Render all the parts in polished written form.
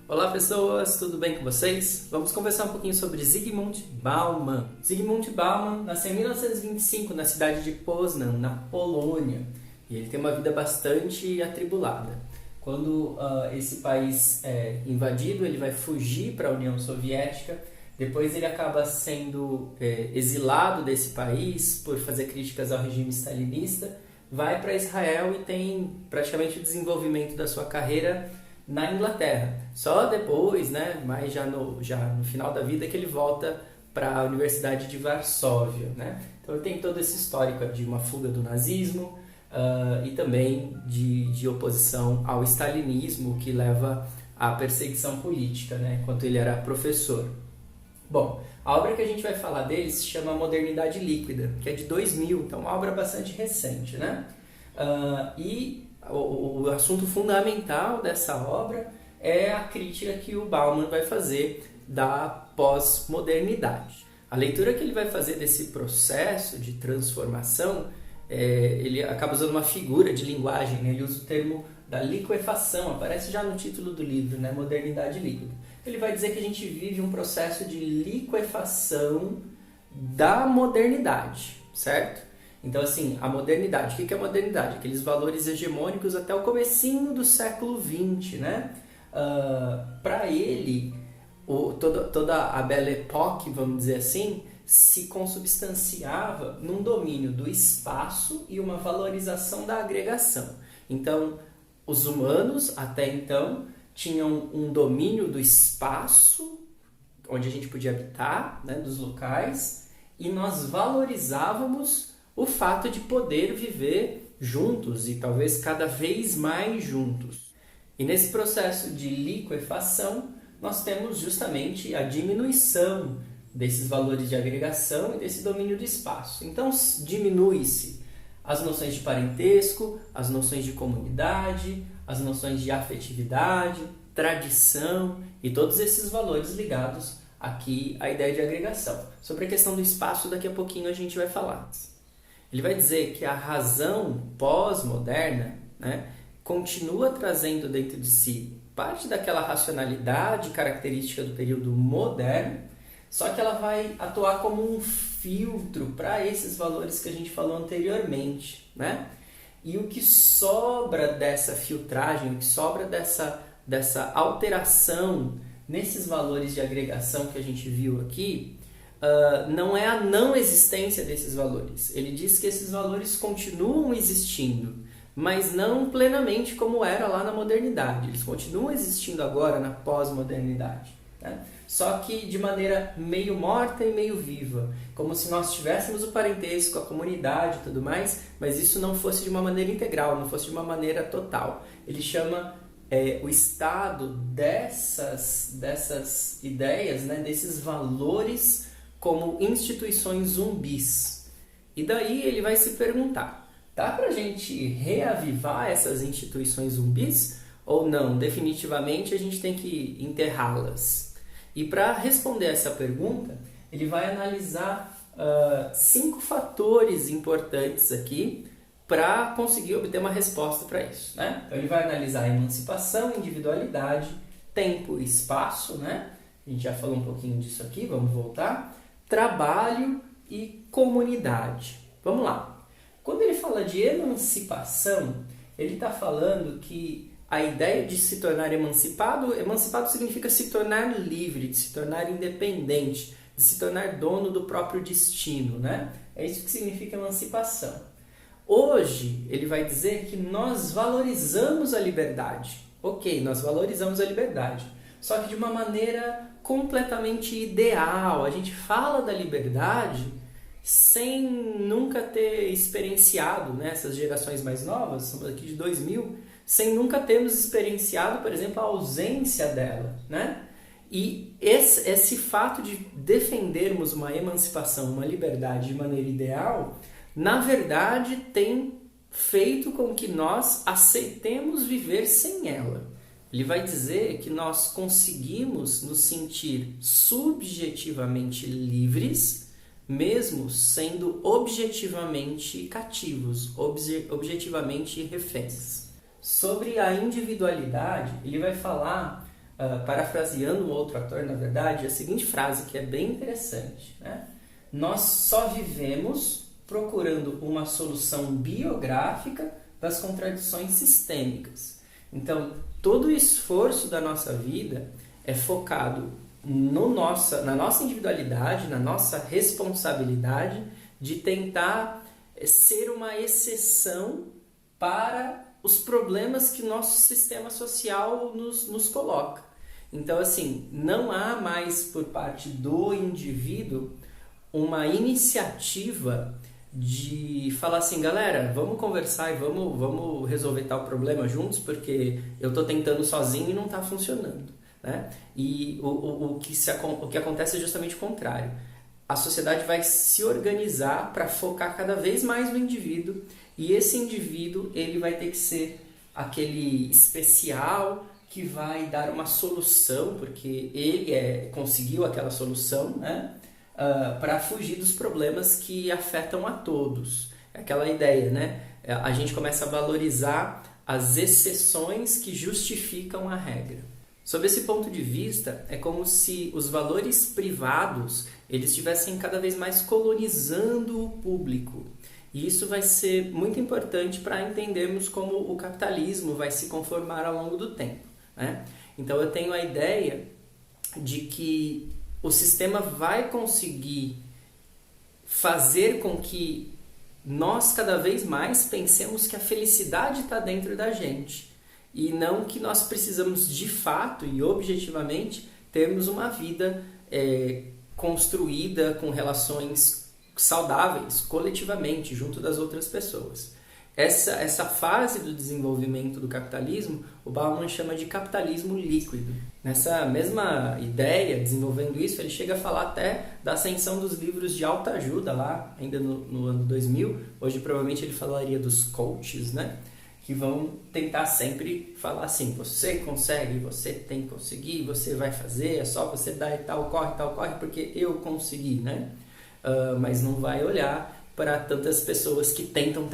Olá pessoas, tudo bem com vocês? Vamos conversar um pouquinho sobre Zygmunt Bauman. Zygmunt Bauman nasceu em 1925 na cidade de Poznan, na Polônia. E ele tem uma vida bastante atribulada. Quando esse país é invadido, ele vai fugir para a União Soviética. Depois ele acaba sendo exilado desse país por fazer críticas ao regime stalinista. Vai para Israel e tem praticamente o desenvolvimento da sua carreira na Inglaterra. Só depois, mas já no final da vida, que ele volta para a Universidade de Varsóvia. Então ele tem todo esse histórico de uma fuga do nazismo e também de oposição ao stalinismo, que leva à perseguição política, enquanto ele era professor. Bom, a obra que a gente vai falar dele se chama Modernidade Líquida, que é de 2000, então uma obra bastante recente. E o assunto fundamental dessa obra é a crítica que o Bauman vai fazer da pós-modernidade. A leitura que ele vai fazer desse processo de transformação, ele acaba usando uma figura de linguagem, ele usa o termo da liquefação, aparece já no título do livro, Modernidade Líquida. Ele vai dizer que a gente vive um processo de liquefação da modernidade, certo? Então, assim, a modernidade, o que é a modernidade? Aqueles valores hegemônicos até o comecinho do século XX, Para ele, toda a Belle Époque, vamos dizer assim, se consubstanciava num domínio do espaço e uma valorização da agregação. Então, os humanos, até então, tinham um domínio do espaço, onde a gente podia habitar, dos locais, e nós valorizávamos o fato de poder viver juntos e talvez cada vez mais juntos. E nesse processo de liquefação, nós temos justamente a diminuição desses valores de agregação e desse domínio do espaço. Então, diminui-se as noções de parentesco, as noções de comunidade, as noções de afetividade, tradição e todos esses valores ligados aqui à ideia de agregação. Sobre a questão do espaço, daqui a pouquinho a gente vai falar. Ele vai dizer que a razão pós-moderna continua trazendo dentro de si parte daquela racionalidade característica do período moderno, só que ela vai atuar como um filtro para esses valores que a gente falou anteriormente. E o que sobra dessa filtragem, o que sobra dessa alteração nesses valores de agregação que a gente viu aqui, não é a não existência desses valores. Ele diz que esses valores continuam existindo, mas não plenamente como era lá na modernidade. Eles continuam existindo agora na pós-modernidade. Só que de maneira meio morta e meio viva, como se nós tivéssemos o parentesco, a comunidade e tudo mais, mas isso não fosse de uma maneira integral, não fosse de uma maneira total. Ele chama o estado dessas ideias, desses valores, como instituições zumbis. E daí ele vai se perguntar, dá pra gente reavivar essas instituições zumbis ou não? Definitivamente a gente tem que enterrá-las. E para responder essa pergunta, ele vai analisar 5 fatores importantes aqui para conseguir obter uma resposta para isso. Então ele vai analisar a emancipação, individualidade, tempo e espaço, A gente já falou um pouquinho disso aqui, vamos voltar. Trabalho e comunidade. Vamos lá. Quando ele fala de emancipação, ele está falando que a ideia de se tornar emancipado significa se tornar livre, de se tornar independente, de se tornar dono do próprio destino, É isso que significa emancipação. Hoje, ele vai dizer que nós valorizamos a liberdade. Ok, nós valorizamos a liberdade, só que de uma maneira completamente ideal. A gente fala da liberdade sem nunca ter experienciado, essas gerações mais novas, somos aqui de 2000, sem nunca termos experienciado, por exemplo, a ausência dela, E esse fato de defendermos uma emancipação, uma liberdade de maneira ideal, na verdade tem feito com que nós aceitemos viver sem ela. Ele vai dizer que nós conseguimos nos sentir subjetivamente livres, mesmo sendo objetivamente cativos, objetivamente reféns. Sobre a individualidade, ele vai falar parafraseando um outro ator, na verdade, a seguinte frase que é bem interessante, né? Nós só vivemos procurando uma solução biográfica das contradições sistêmicas. Então, todo o esforço da nossa vida é focado na nossa individualidade, na nossa responsabilidade de tentar ser uma exceção para os problemas que nosso sistema social nos coloca. Então, assim, não há mais por parte do indivíduo uma iniciativa de falar assim, galera, vamos conversar e vamos resolver tal problema juntos, porque eu estou tentando sozinho e não está funcionando, né? E o que acontece é justamente o contrário. A sociedade vai se organizar para focar cada vez mais no indivíduo, e esse indivíduo ele vai ter que ser aquele especial que vai dar uma solução, porque ele conseguiu aquela solução, né? Para fugir dos problemas que afetam a todos. É aquela ideia, né? A gente começa a valorizar as exceções que justificam a regra. Sob esse ponto de vista, é como se os valores privados eles estivessem cada vez mais colonizando o público. E isso vai ser muito importante para entendermos como o capitalismo vai se conformar ao longo do tempo, né? Então eu tenho a ideia de que o sistema vai conseguir fazer com que nós cada vez mais pensemos que a felicidade está dentro da gente e não que nós precisamos de fato e objetivamente termos uma vida construída com relações saudáveis coletivamente junto das outras pessoas. Essa fase do desenvolvimento do capitalismo, o Bauman chama de capitalismo líquido. Nessa mesma ideia, desenvolvendo isso, ele chega a falar até da ascensão dos livros de autoajuda lá, ainda no ano 2000. Hoje, provavelmente, ele falaria dos coaches, né? Que vão tentar sempre falar assim, você consegue, você tem que conseguir, você vai fazer, é só você dar e tal corre, porque eu consegui, né? Mas não vai olhar para tantas pessoas que tentam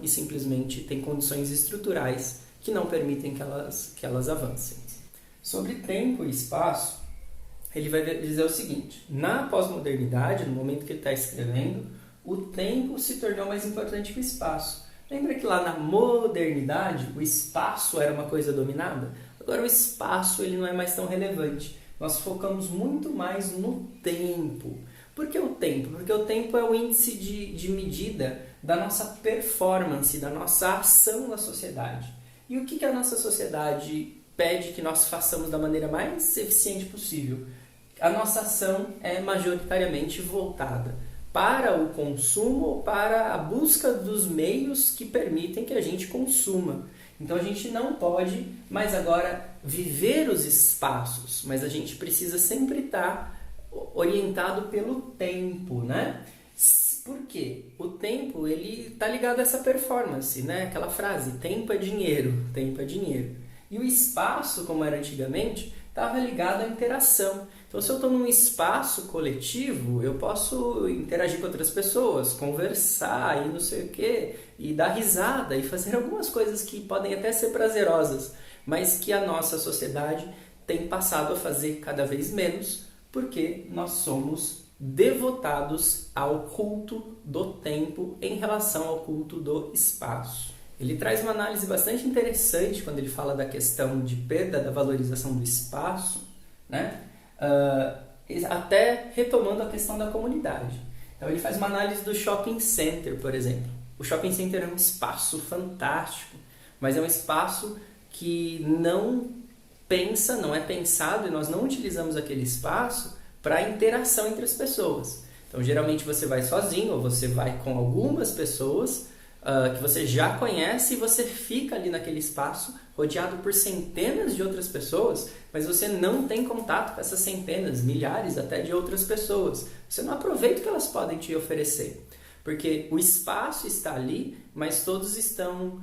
e simplesmente têm condições estruturais que não permitem que elas avancem. Sobre tempo e espaço, ele vai dizer o seguinte: na pós-modernidade, no momento que ele está escrevendo, o tempo se tornou mais importante que o espaço. Lembra que lá na modernidade o espaço era uma coisa dominada? Agora o espaço ele não é mais tão relevante. Nós focamos muito mais no tempo. Por que o tempo? Porque o tempo é o índice de medida da nossa performance, da nossa ação na sociedade. E o que a nossa sociedade pede que nós façamos da maneira mais eficiente possível? A nossa ação é majoritariamente voltada para o consumo ou para a busca dos meios que permitem que a gente consuma. Então a gente não pode mais agora viver os espaços, mas a gente precisa sempre estar orientado pelo tempo, né? Por quê? O tempo ele está ligado a essa performance, né? Aquela frase, tempo é dinheiro, tempo é dinheiro. E o espaço, como era antigamente, estava ligado à interação. Então, se eu estou num espaço coletivo, eu posso interagir com outras pessoas, conversar e não sei o quê, e dar risada e fazer algumas coisas que podem até ser prazerosas, mas que a nossa sociedade tem passado a fazer cada vez menos, porque nós somos devotados ao culto do tempo em relação ao culto do espaço. Ele traz uma análise bastante interessante quando ele fala da questão de perda da valorização do espaço, né? Até retomando a questão da comunidade. Então ele faz uma análise do shopping center, por exemplo. O shopping center é um espaço fantástico, mas é um espaço que não é pensado e nós não utilizamos aquele espaço para interação entre as pessoas. Então, geralmente você vai sozinho ou você vai com algumas pessoas que você já conhece e você fica ali naquele espaço rodeado por centenas de outras pessoas, mas você não tem contato com essas centenas, milhares até de outras pessoas. Você não aproveita o que elas podem te oferecer, porque o espaço está ali, mas todos estão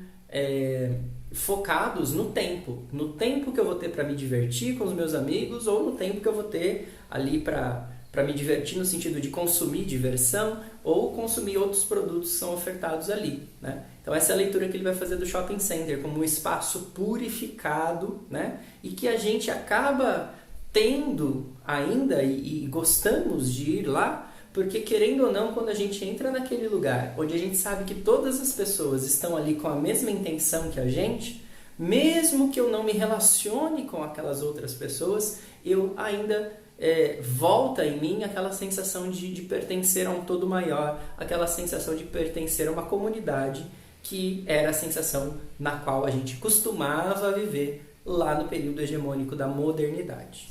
focados no tempo que eu vou ter para me divertir com os meus amigos ou no tempo que eu vou ter ali para para me divertir no sentido de consumir diversão ou consumir outros produtos que são ofertados ali, né? Então essa é a leitura que ele vai fazer do shopping center como um espaço purificado, né? E que a gente acaba tendo ainda e gostamos de ir lá, porque querendo ou não, quando a gente entra naquele lugar onde a gente sabe que todas as pessoas estão ali com a mesma intenção que a gente, mesmo que eu não me relacione com aquelas outras pessoas, eu ainda volta em mim aquela sensação de pertencer a um todo maior, aquela sensação de pertencer a uma comunidade, que era a sensação na qual a gente costumava viver lá no período hegemônico da modernidade.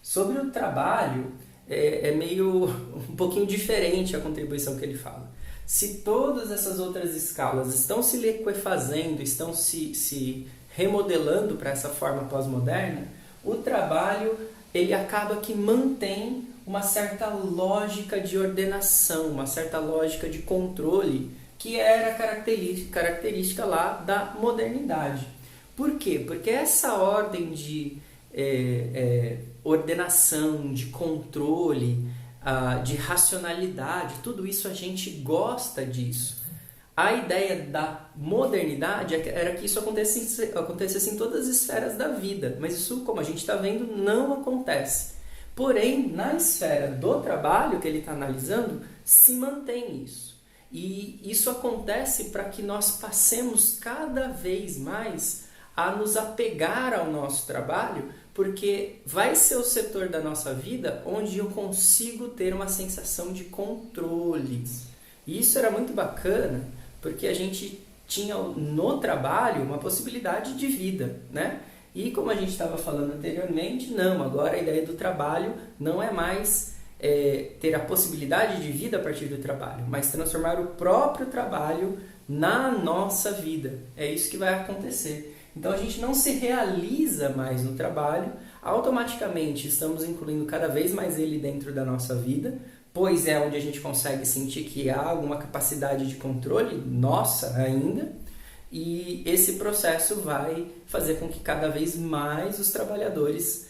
Sobre o trabalho, é meio um pouquinho diferente a contribuição que ele fala. Se todas essas outras escalas estão se liquefazendo, estão se remodelando para essa forma pós-moderna, o trabalho ele acaba que mantém uma certa lógica de ordenação, uma certa lógica de controle que era característica lá da modernidade. Por quê? Porque essa ordem de ordenação, de controle, de racionalidade, tudo isso a gente gosta disso. A ideia da modernidade era que isso acontecesse em todas as esferas da vida, mas isso, como a gente está vendo, não acontece. Porém, na esfera do trabalho que ele está analisando, se mantém isso. E isso acontece para que nós passemos cada vez mais a nos apegar ao nosso trabalho, porque vai ser o setor da nossa vida onde eu consigo ter uma sensação de controle. E isso era muito bacana, porque a gente tinha no trabalho uma possibilidade de vida, né? E como a gente estava falando anteriormente, não, agora a ideia do trabalho não é mais ter a possibilidade de vida a partir do trabalho, mas transformar o próprio trabalho na nossa vida. É isso que vai acontecer. Então a gente não se realiza mais no trabalho, automaticamente estamos incluindo cada vez mais ele dentro da nossa vida, pois é onde a gente consegue sentir que há alguma capacidade de controle nossa ainda, e esse processo vai fazer com que cada vez mais os trabalhadores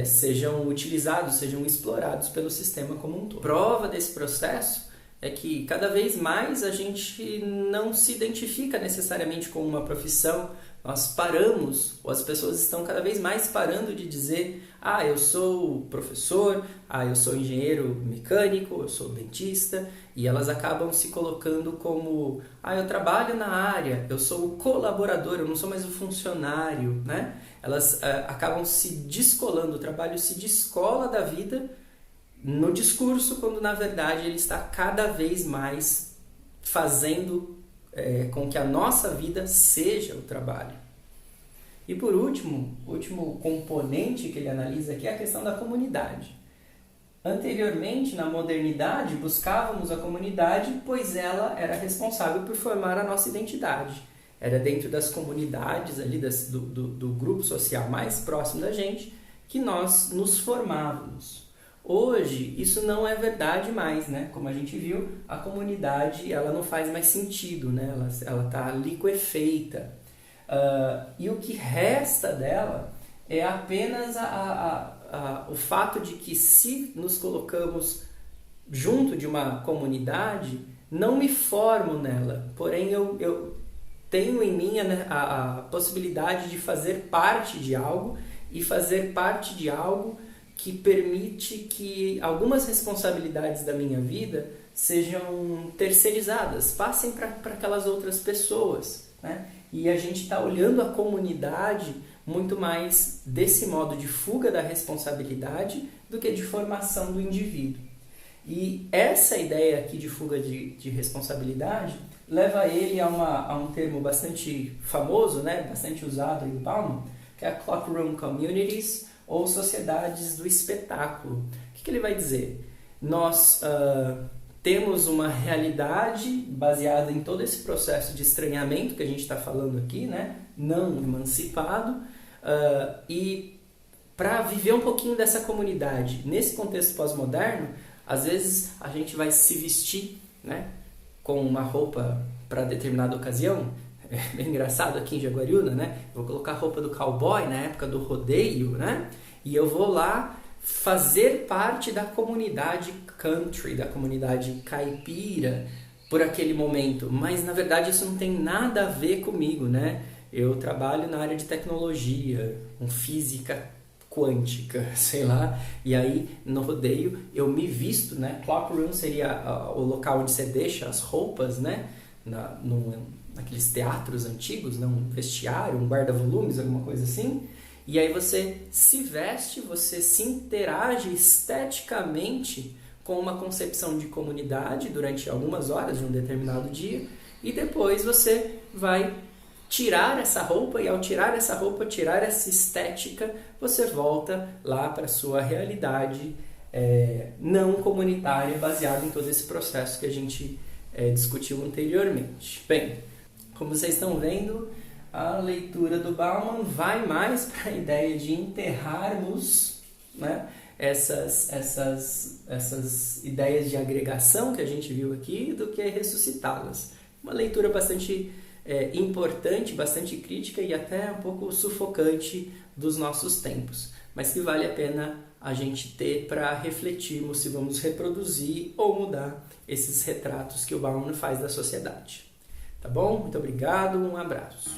sejam utilizados, sejam explorados pelo sistema como um todo. Prova desse processo é que cada vez mais a gente não se identifica necessariamente com uma profissão. Nós paramos, ou as pessoas estão cada vez mais parando de dizer: ah, eu sou professor, ah, eu sou engenheiro mecânico, eu sou dentista, e elas acabam se colocando como: ah, eu trabalho na área, eu sou o colaborador, eu não sou mais o funcionário, né? Elas acabam se descolando, o trabalho se descola da vida no discurso, quando na verdade ele está cada vez mais fazendo com que a nossa vida seja o trabalho. E por último, o último componente que ele analisa aqui é a questão da comunidade. Anteriormente, na modernidade, buscávamos a comunidade, pois ela era responsável por formar a nossa identidade. Era dentro das comunidades, ali do grupo social mais próximo da gente, que nós nos formávamos. Hoje, isso não é verdade mais, né? Como a gente viu, a comunidade ela não faz mais sentido, né? Ela está liquefeita. E o que resta dela é apenas o fato de que, se nos colocamos junto de uma comunidade, não me formo nela, porém eu tenho em mim a possibilidade de fazer parte de algo, e fazer parte de algo que permite que algumas responsabilidades da minha vida sejam terceirizadas, passem para aquelas outras pessoas, né? E a gente está olhando a comunidade muito mais desse modo de fuga da responsabilidade do que de formação do indivíduo. E essa ideia aqui de fuga de responsabilidade leva ele a um termo bastante famoso, né? Bastante usado em Bauman, que é a Cloakroom Communities, ou sociedades do espetáculo. O que ele vai dizer? Nós temos uma realidade baseada em todo esse processo de estranhamento que a gente está falando aqui, né? Não emancipado, e para viver um pouquinho dessa comunidade nesse contexto pós-moderno, às vezes a gente vai se vestir, né, com uma roupa para determinada ocasião. É bem engraçado aqui em Jaguariúna, né? Eu vou colocar a roupa do cowboy na época do rodeio, né? E eu vou lá fazer parte da comunidade country, da comunidade caipira por aquele momento, mas na verdade isso não tem nada a ver comigo, né? Eu trabalho na área de tecnologia, com física quântica, sei lá, e aí no rodeio eu me visto, né? Cloakroom seria o local onde você deixa as roupas, né? Naqueles teatros antigos, né? Um vestiário, um guarda-volumes, alguma coisa assim. E aí você se veste, você se interage esteticamente com uma concepção de comunidade durante algumas horas de um determinado dia, e depois você vai tirar essa roupa, e ao tirar essa roupa, tirar essa estética, você volta lá para a sua realidade não comunitária, baseada em todo esse processo que a gente discutiu anteriormente. Bem, como vocês estão vendo, a leitura do Bauman vai mais para a ideia de enterrarmos, né, essas ideias de agregação que a gente viu aqui do que ressuscitá-las. Uma leitura bastante importante, bastante crítica e até um pouco sufocante dos nossos tempos, mas que vale a pena a gente ter para refletirmos se vamos reproduzir ou mudar esses retratos que o Bauman faz da sociedade. Tá bom? Muito obrigado, um abraço.